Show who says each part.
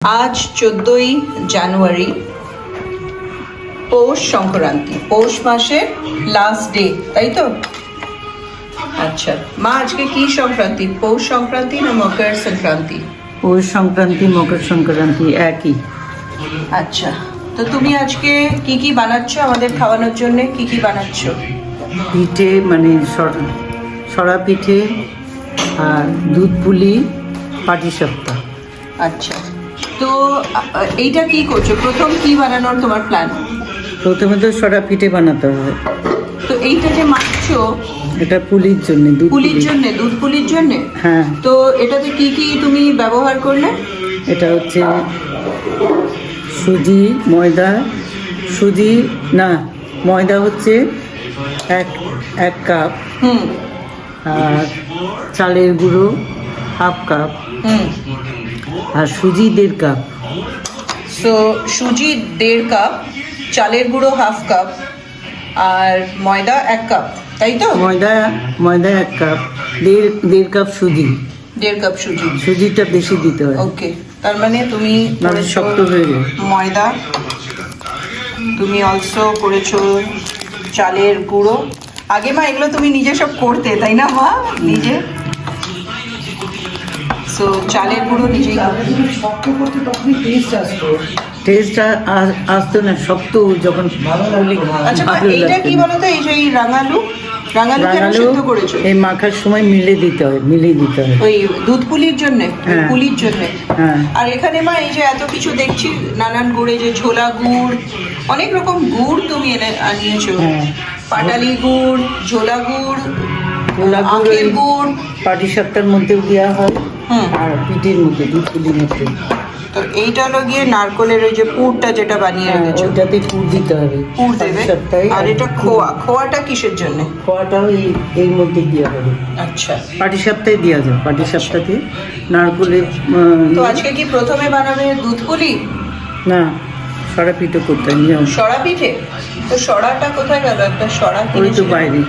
Speaker 1: আজ 14ই জানুয়ারি, পৌষ সংক্রান্তি। পৌষ মাসের last day, তাই তো? আচ্ছা মা, আজকে কি সংক্রান্তি? পৌষ সংক্রান্তি না মকর সংক্রান্তি?
Speaker 2: পৌষ সংক্রান্তি মকর সংক্রান্তি একই।
Speaker 1: আচ্ছা, তো তুমি আজকে কি কি বানাচ্ছ আমাদের খাওয়ানোর জন্য? কি কি বানাচ্ছ?
Speaker 2: পিঠে মানে সরা পিঠে আর দুধ পুলি, পাটিসাপটা।
Speaker 1: আচ্ছা, তো এইটা কি করছো? প্রথম কি বানানোর তোমার প্ল্যান?
Speaker 2: প্রথমে তো সরা পিঠে বানাতে হবে।
Speaker 1: তো এইটা যে মাখছো,
Speaker 2: এটা পুলির জন্য, দুধ
Speaker 1: পুলির জন্য, দুধ পুলির জন্য।
Speaker 2: হ্যাঁ,
Speaker 1: তো এটাতে কি কি তুমি ব্যবহার করলে?
Speaker 2: এটা হচ্ছে সুজি, ময়দা, সুজি না ময়দা হচ্ছে এক কাপ,
Speaker 1: হুম
Speaker 2: আর চালের গুঁড়ো হাফ কাপ,
Speaker 1: হুম
Speaker 2: আর সুজি 1.5 কাপ।
Speaker 1: সো সুজি 1.5 কাপ, চালের গুঁড়ো হাফ কাপ, আর ময়দা 1 কাপ, তাই তো?
Speaker 2: ময়দা 1 কাপ, 1.5 কাপ সুজি।
Speaker 1: 1.5 কাপ সুজি।
Speaker 2: সুজিটা বেশি দিতে হয়,
Speaker 1: ওকে, তার মানে তুমি
Speaker 2: নাহলে
Speaker 1: করেছো
Speaker 2: শক্ত হয়ে যায়।
Speaker 1: ময়দা, তুমি অলসো করেছো চালের গুঁড়ো। আগে মা এগুলো তুমি নিজে সব করতে, তাই না মা? নিজে। সো চালের গুঁড়ো নিজেই।
Speaker 2: শক্ত করতে তখনই টেস্ট আসতো না, শক্ত যখন
Speaker 1: আচ্ছা মা, এইটা কি বলো তো, এই যে এই রাঙালু কেন সিদ্ধ করেছো?
Speaker 2: এই মাখার সময় মিলিয়ে দিতে হয়।
Speaker 1: ওই দুধ পুলির জন্য,
Speaker 2: হ্যাঁ।
Speaker 1: পুলির জন্য।
Speaker 2: হ্যাঁ,
Speaker 1: আর এখানে মা এই যে এত কিছু দেখছি, নানান গুড়ে, যে ছোলা গুড়, অনেক রকম গুড় তুমি আনিয়েছো।
Speaker 2: হ্যাঁ।
Speaker 1: পাটালি গুড়, ঝোলা গুড়,
Speaker 2: ছোলা গুঁড়ো
Speaker 1: আখের গুড়।
Speaker 2: পাটিসাপটার মধ্যেও দেওয়া হয়,
Speaker 1: হুম।
Speaker 2: আর পিঠের মধ্যে, দুধ পুলির মধ্যে।
Speaker 1: তো এইটা হলো গিয়ে নারকলের ওই যে পুরটা যেটা বানিয়ে
Speaker 2: হ্যাঁ,
Speaker 1: রেখেছো,
Speaker 2: ওটাতে পুর দিতে হবে,
Speaker 1: পুর দেবে।
Speaker 2: পাটিসাপটায়।
Speaker 1: আর এটা খোয়াটা কিসের জন্য?
Speaker 2: খোয়াটাও এই মধ্যে দেওয়া হবে।
Speaker 1: আচ্ছা,
Speaker 2: পাটিসাপটায় দেওয়া যায়, পাটিসাপটাতে নারকলের
Speaker 1: তো আজকে কি প্রথমে বানাবে দুধ পুলি?
Speaker 2: না, সরা পিঠে করতে হয় নিয়ম।
Speaker 1: সরা পিঠে? তো সরাটা কোথায় গেল? একটা সরা
Speaker 2: ওই তো
Speaker 1: কিনেছিলে?
Speaker 2: বাইরে।